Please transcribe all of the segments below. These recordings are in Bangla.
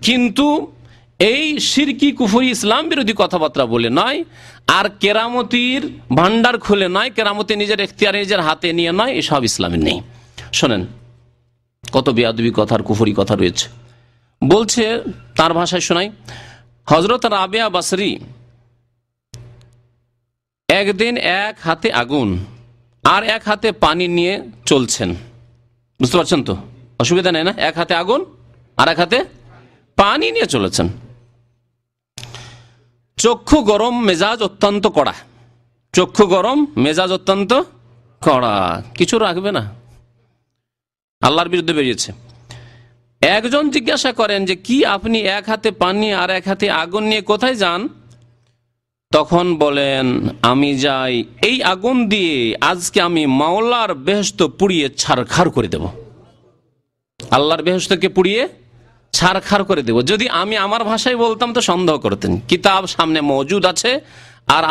কিন্তু এই শিরকি কুফরি ইসলাম বিরোধী কথাবার্তা বলে নয়, আর কেরামতির ভান্ডার খুলে নয়, কেরামতি নিজের এখতিয়ারে নিজের হাতে নিয়ে নয়, এসব ইসলামের নেই। শোনেন কত বেয়াদবি কথার কুফরি কথা রয়েছে। বলছে তার ভাষায় শোনাই, হযরত রাবেয়া বসরি একদিন এক হাতে আগুন আর এক হাতে পানি নিয়ে চলছেন। বুঝতে পারছেন তো, অসুবিধা নেই না? এক হাতে আগুন আর এক হাতে পানি নিয়ে চলেছেন। চক্ষু গরম, মেজাজ অত্যন্ত কড়া। চক্ষু গরম, মেজাজ অত্যন্ত কড়া, কিছু রাখবে না, আল্লাহর বিরুদ্ধে বেরিয়েছে। একজন জিজ্ঞাসা করেন যে কি আপনি এক হাতে পানি আর এক হাতে আগুন নিয়ে কোথায় যান? তখন বলেন, আমি যাই এই আগুন দিয়ে আজকে আমি মাওলার বেহেশত পুড়িয়ে ছারখার করে দেব। আল্লাহর বেহেশতকে পুড়িয়ে ছারখার করে দেব। যদি আমি আমার ভাষায় বলতাম তো সন্দেহ করতেন। কিতাব সামনে মজুদ আছে, আর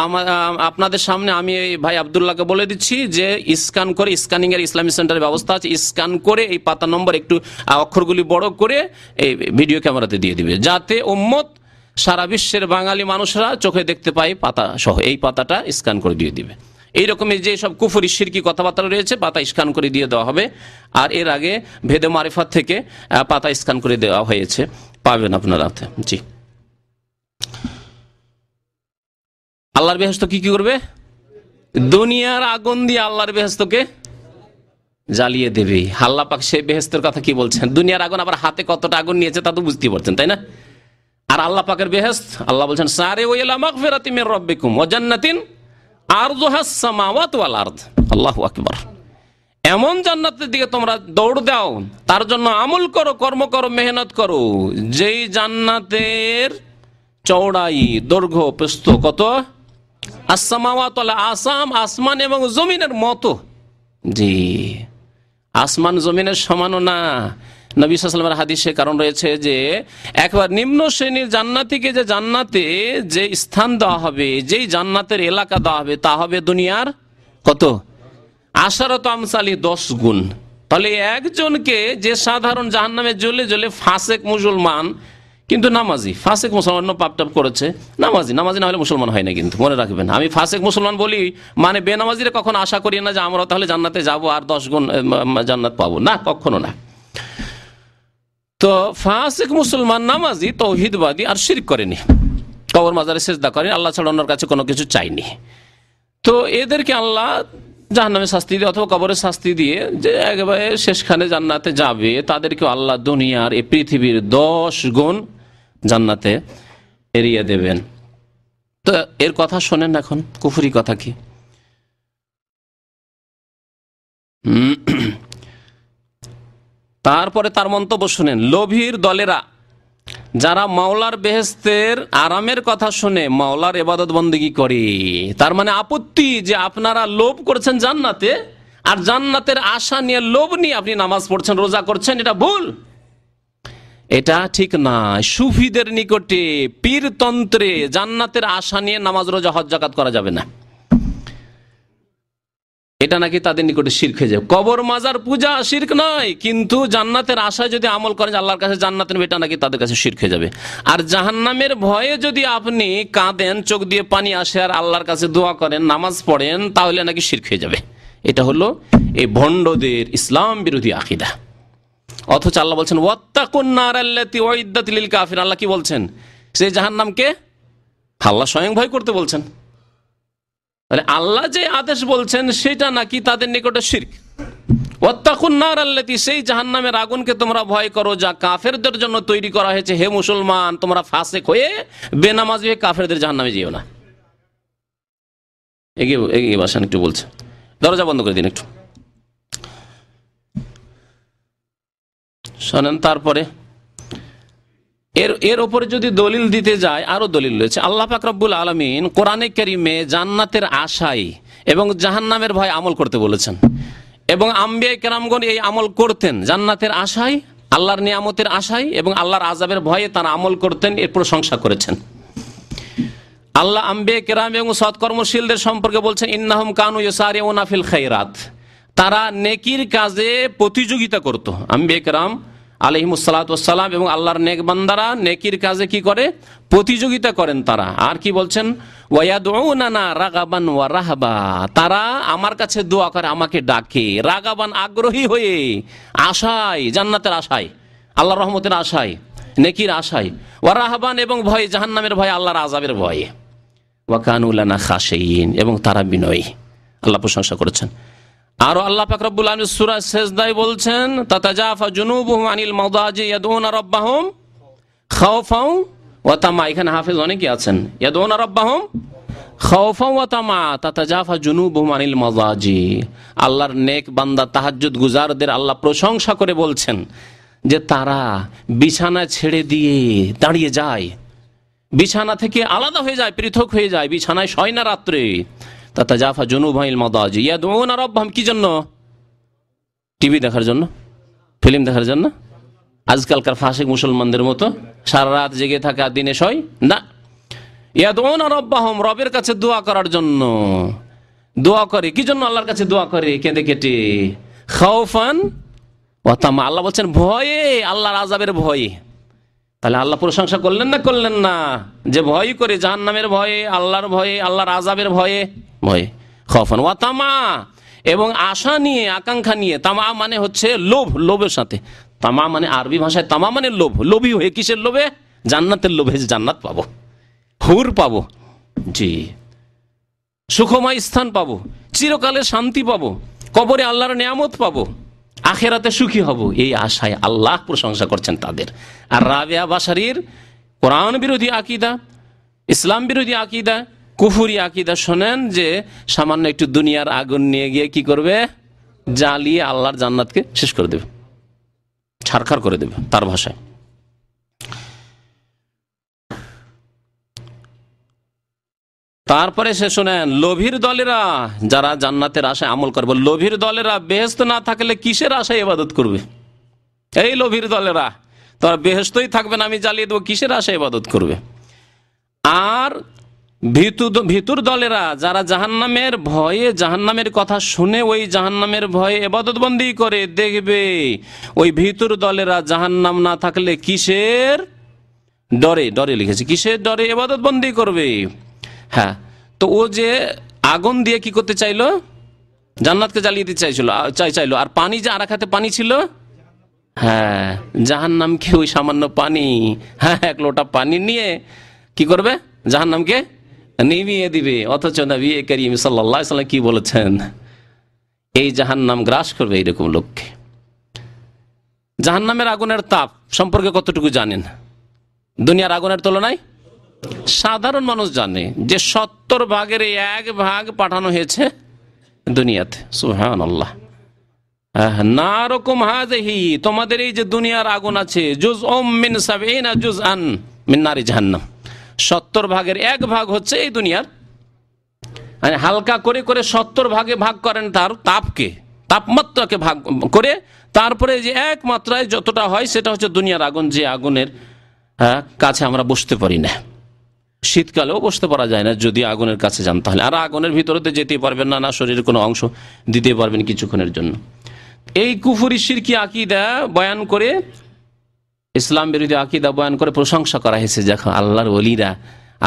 আপনাদের সামনে আমি ভাই আব্দুল্লাহকে বলে দিচ্ছি যে স্ক্যান করে, স্ক্যানিং এর ইসলামী সেন্টারের ব্যবস্থা আছে, স্ক্যান করে এই পাতা নম্বর একটু অক্ষরগুলি বড় করে এই ভিডিও ক্যামেরাতে দিয়ে দিবে, যাতে উম্মত সারা বিশ্বের বাঙালি মানুষরা চোখে দেখতে পায় পাতা সহ। এই পাতাটা স্ক্যান করে দিয়ে দিবে। এইরকমই যে সব কুফরি শিরকি কথাবার্তা রয়েছে পাতা স্ক্যান করে দিয়ে দেওয়া হবে। আর এর আগে ভেদে মারিফাত থেকে পাতা স্ক্যান করে দেওয়া হয়েছে, পাবেন আপনারা। জি, আল্লাহর বেহেশত কি করবে? দুনিয়ার আগুন দিয়ে আল্লাহর বেহেশতকে জ্বালিয়ে দেবে। আল্লাহ পাক সেই বেহেশতের কথা কি বলছেন? দুনিয়ার আগুন, আবার হাতে কতটা আগুন নিয়েছে তা তো বুঝতে পারছেন, তাই না? আর আল্লাহ পাকের বেহেশত, আল্লাহ বলছেন সারিউ ইলা মাগফিরাতিন মির রাব্বিকুম ওয়া জান্নাতিন আরযুহাস সামাওয়াতু ওয়াল আরদ। আল্লাহু আকবার। এমন জান্নাতের দিকে তোমরা দৌড় দাও, তার জন্য আমল করো, কর্ম করো, মেহনত করো, যেই জান্নাতের চওড়াই, দৈর্ঘ্য, প্রস্থ কত? আসসামাওয়াতু ওয়াল আসাম, আসমান এবং জমিনের মতো। জি, আসমান জমিনের সমানও না। নবী সাল্লাল্লাহু আলাইহি ওয়াসাল্লামের হাদিসে কারণ রয়েছে যে একবার নিম্ন শ্রেণীর জান্নাতীকে যে জান্নাতে যে স্থান দেওয়া হবে, যেই জান্নাতের এলাকা দেওয়া হবে, তা হবে দুনিয়ার কত? আশারত আমসালি, 10 গুণ। তাহলে একজনকে যে সাধারণ জাহান্নামে জ্বলে জ্বলে ফাসেক মুসলমান, কিন্তু নামাজি, ফাসেক মুসলমান পাপ টাপ করেছে, নামাজি না হলে মুসলমান হয় না। কিন্তু মনে রাখবেন, আমি ফাসেক মুসলমান বলি মানে বেনামাজিরা কখনো আশা করি না যে আমরা তাহলে জান্নাতে যাব আর 10 গুণ জান্নাত পাবো, না, কখনো না। তো ফাসিক মুসলমান নামাজি, তৌহিদবাদী, আর শিরক করেনি, কবর মাজারে সিজদা করেনি, আল্লাহ ছাড়া অন্যের কাছে কোনো কিছু চাইনি। তো এদেরকে আল্লাহ জাহান্নামে শাস্তি দিয়ে অথবা কবরের শাস্তি দিয়ে যে একেবারে শেষখানে জান্নাতে যাবে, তাদেরকে আল্লাহ দুনিয়ার এই পৃথিবীর 10 গুণ জান্নাতে এড়িয়ে দেবেন। তো এর কথা শোনেন এখন, কুফরি কথা কি। তারপরে তার মন্তব্য শুনেন, লোভীর দলেরা যারা মাওলার বেহেশতের আরামের কথা শুনে মাওলার ইবাদত বন্দেগী করে, তার মানে আপত্তি যে আপনারা লোভ করছেন জান্নাতে, আর জান্নাতের আশা নিয়ে লোভ নিয়ে আপনি নামাজ পড়ছেন, রোজা করছেন, এটা ভুল, এটা ঠিক না। সুফিদের নিকটে, পীরতন্ত্রে জান্নাতের আশা নিয়ে নামাজ, রোজা, হজ, যাকাত করা যাবে না, এটা নাকি তাদের নিকটে শিরক হয়ে যায়। কবর মাজার পূজা শিরক নয়, কিন্তু জান্নাতের আশায় যদি আমল করেন আল্লাহর কাছে জান্নাত নেবে, এটা নাকি তাদের কাছে শিরক হয়ে যাবে। আর জাহান্নামের ভয়ে যদি আপনি কাঁদেন, চোখ দিয়ে পানি আসে, আর আল্লাহর কাছে দোয়া করেন, নামাজ পড়েন, তাহলে নাকি শিরক হয়ে যাবে। এটা হলো এই ভণ্ডদের ইসলাম বিরোধী আকীদা। অথচ আল্লাহ বলছেন ওয়াত্তাকুন নার আল্লাতী উইদ্দাত লিল কাফিরিন। আল্লাহ কি বলছেন? সেই জাহান্নামকে আল্লাহ স্বয়ং ভয় করতে বলছেন। তাহলে আল্লাহ যে আদেশ বলছেন সেটা নাকি তাদের নিকটে শিরক। ওয়াত্তাকুন নার আল্লাতী, সেই জাহান্নামের আগুনকে তোমরা ভয় করো যা কাফেরদের জন্য তৈরি করা হয়েছে। হে মুসলমান, তোমরা ফাসিক হয়ে বেনামাজি হয়ে কাফেরদের জাহান্নামে যেও না। এগিয়ে বসেন, একটু বলছে, দরজা বন্ধ করে দিন একটু শোনেন। তারপরে এর উপরে যদি দলিল দিতে যায়, আরো দলিল রয়েছে। আল্লাহ পাক রব্বুল আলামিন কোরআনে কারীমে জান্নাতের আশায় এবং জাহান্নামের ভয় আমল করতে বলেছেন, এবং আম্বিয়া কেরামগণ এই আমল করতেন জান্নাতের আশায়, আল্লাহর নিয়ামতের আশায় এবং আল্লাহর আযাবের ভয়ে তারা আমল করতেন, এর প্রশংসা করেছেন। আল্লাহ আম্বিয়া কেরাম এবং সৎকর্মশীলদের সম্পর্কে বলছেন ইন্নাহুম কানু ইউসারিউনা ফিল খায়রাত, তারা নেকির কাজে প্রতিযোগিতা করত। আম্বিয়া কেরাম আলাইহিমুসসালাম এবং আল্লাহর নেক বান্দারা নেকির কাজে কি করে? প্রতিযোগিতা করেন তারা। আর কি বলছেন? ওয়ায়াদউনানা রাগাবান ওয়া রাহাবা, তারা আমার কাছে দোয়া করে, আমাকে ডাকে, রাগাবান আগ্রহী হয়ে, আশায়, জান্নাতের আশায়, আল্লাহর রহমতের আশায়, নেকির আশায়, ওয়া রাহাবান এবং ভয়, জাহান্নামের ভয়, আল্লাহর আযাবের ভয়ে, ওয়া কানু লানা খাশিয়িন এবং তারা বিনয়ী। আল্লাহ প্রশংসা করেছেন। আরো আল্লাহ পাক রব্বুল আলামিন সূরা সিজদায় বলছেন, তাতাজাফা জুনুবুহুম আনিল মাদাজি ইয়াদউনা রাব্বাহুম খাওফাও ওয়া তামা। এখানে হাফেজ অনেকেই আছেন। ইয়াদউনা রাব্বাহুম খাওফাও ওয়া তামা তাতাজাফা জুনুবুহুম আনিল মাদাজি। আল্লাহর নেক বান্দা তাহাজ্জুদ গুজারদের আল্লাহ প্রশংসা করে বলছেন যে তারা বিছানা ছেড়ে দিয়ে দাঁড়িয়ে যায়, বিছানা থেকে আলাদা হয়ে যায়, পৃথক হয়ে যায়, বিছানায় শয় না রাত্রে। তাতাজাফা জুনুবুহুম আনিল মাদাজি ইয়াদউনা রাব্বাহুম, কি জন্য? টিভি দেখার জন্য, ফিল্ম দেখার জন্য? আজকালকার ফাসিক মুসলমানদের মতো সারা রাত জেগে থাকা, দিনে শয় না। ইয়াদউনা রাব্বাহুম, রবের কাছে দোয়া করার জন্য দোয়া করে। কি জন্য আল্লাহর কাছে দোয়া করে? কেঁদে কেটে। খাওফান ওয়া তামা, আল্লাহ বলছেন ভয়ে, আল্লাহর আযাবের ভয়ে। তাহলে আল্লাহ প্রশংসা করলেন না করলেন না? যে ভয় করে, জাহান্নামের ভয়ে, আল্লাহর ভয়ে, আল্লাহর আযাবের ভয়ে, ভয়ে। খাওফান ওয়া তামা, এবং আশা নিয়ে, আকাঙ্ক্ষা নিয়ে। তামা মানে হচ্ছে লোভ, লোভের সাথে। তামা মানে আরবি ভাষায় তামা মানে লোভ, লোভী হয়ে। কিসের লোভে? জান্নাতের লোভে, জান্নাত পাবো, হুর পাবো, জি, সুখময় স্থান পাবো, চিরকালের শান্তি পাবো, কবরে আল্লাহর নিয়ামত পাবো, আখেরাতে সুখী হব, এই আশায় আল্লাহ প্রশংসা করছেন তাদের। আর রাবেয়া বাশারীর কোরআন বিরোধী আকীদা, ইসলাম বিরোধী আকীদা, কুফরি আকীদা শোনেন যে সামান্য একটু দুনিয়ার আগুন নিয়ে গিয়ে কি করবে? জ্বালিয়ে আল্লাহর জান্নাতকে শেষ করে দেবে, ছারখার করে দেবে তার ভাষায়। তারপরে সে শোনেন, লোভীর দলেরা যারা জান্নাতের আশায় আমল করবে, লোভীর দলেরা বেহেশত না থাকলে কিসের আশায় ইবাদত করবে? এই লোভীর দলেরা, তোরা বেহেশতই থাকবে না, আমি জ্বালিয়ে দেবো, কিসের আশায় ইবাদত করবে? আর ভিতুর দলেরা যারা জাহান্নামের ভয়ে, জাহান্নামের কথা শুনে ওই জাহান্নামের ভয়ে ইবাদতবন্দি করে, দেখবে ওই ভিতুর দলেরা জাহান্নাম না থাকলে কিসের ডরে, ডরে লিখেছে, কিসের ডরে ইবাদতবন্দি করবে? হ্যাঁ, তো ও যে আগুন দিয়ে কি করতে চাইলো? জান্নাতকে জ্বালিয়ে দিতে চাইলো। আর পানি, যে আর এক হাতে পানি ছিল, হ্যাঁ, জাহান্নামকে ওই সামান্য পানি, হ্যাঁ, এক লোটা পানি নিয়ে কি করবে? জাহান্নামকে নিভিয়ে দিবে। অথচ নবী করিম সাল্লাল্লাহু আলাইহি ওয়াসাল্লাম কি বলেছেন? এই জাহান্নাম গ্রাস করবে এইরকম লোককে। জাহান্নামের আগুনের তাপ সম্পর্কে কতটুকু জানেন? দুনিয়ার আগুনের তুলনায় সাধারণ মানুষ জানে যে 70 ভাগের 1 ভাগ পাঠানো হয়েছে দুনিয়াতে। সুবহানাল্লাহ। নারকুম হাযিহি, তোমাদের এই যে দুনিয়ার আগুন আছে, জুজউম মিন 70 জুজআন মিন নারি জাহান্নাম, 70 ভাগের 1 ভাগ হচ্ছে এই দুনিয়ার। মানে হালকা করে করে 70 ভাগে ভাগ করেন তার তাপকে, তাপমাত্রাকে ভাগ করে, তারপরে যে এক মাত্রায় যতটা হয় সেটা হচ্ছে দুনিয়ার আগুন, যে আগুনের কাছে আমরা বসতে পারি না। শীতকালেও বসতে পারা যায় না যদি আগুনের কাছে যান তাহলে। আর আগুনের ভিতরে তো যেতে পারবেন না, না শরীরের কোনো অংশ দিতে পারবেন কিছুক্ষণের জন্য। এই কুফরি শিরকি আকীদা বয়ান করে, ইসলাম বিরোধী আকীদা বয়ান করে প্রশংসা করা হয়েছে। দেখো আল্লাহর ওলিরা,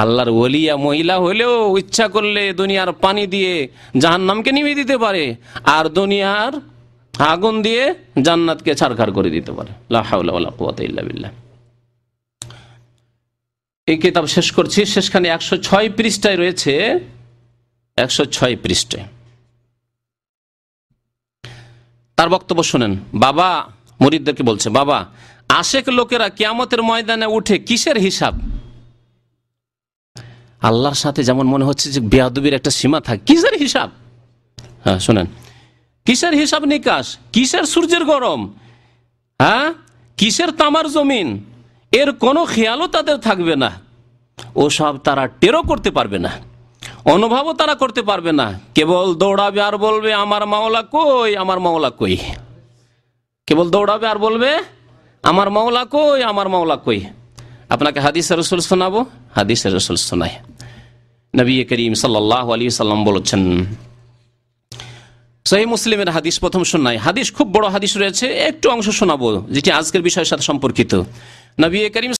আল্লাহর ওলিয়া মহিলা হলেও ইচ্ছা করলে দুনিয়ার পানি দিয়ে জাহান্নামকে নিভিয়ে দিতে পারে, আর দুনিয়ার আগুন দিয়ে জান্নাতকে ছারখার করে দিতে পারে। লা হাওলা ওয়ালা কুওয়াতা ইল্লা বিল্লাহ। এই কিতাব শেষ করছি, শেষখানে 106 পৃষ্ঠায় রয়েছে, 106 পৃষ্ঠায় তার বক্তব্য শুনেন। বাবা মুরিদদেরকে বলছে, বাবা, আশেক লোকেরা কিয়ামতের ময়দানে উঠে কিসের হিসাব? আল্লাহর সাথে যেমন মনে হচ্ছে যে বেয়াদবির একটা সীমা থাকে, কিসের হিসাব? হ্যাঁ শুনেন, কিসের হিসাব নিকাশ, কিসের সূর্যের গরম, হ্যাঁ, কিসের তামার জমিন, এর কোনো খেয়ালও তাদের থাকবে না। ও সব তারা টেরও করতে পারবে না, অনুভবও তারা করতে পারবে না। কেবল দৌড়াবে আর বলবে আমার মাওলা কই, আমার মাওলা কই। কেবল দৌড়াবে আর বলবে আমার মাওলা কই, আমার মাওলা কই। আপনাকে হাদিসের রাসূল শোনাবো, হাদিসের রাসূল শোনায়। নবী করিম সাল্লাল্লাহু আলাইহি সাল্লাম বলেছেন, সহিহ মুসলিমের হাদিস প্রথম শোনাই। হাদিস খুব বড় হাদিস রয়েছে, একটু অংশ শোনাবো যেটি আজকের বিষয়ের সাথে সম্পর্কিত। নবী করিম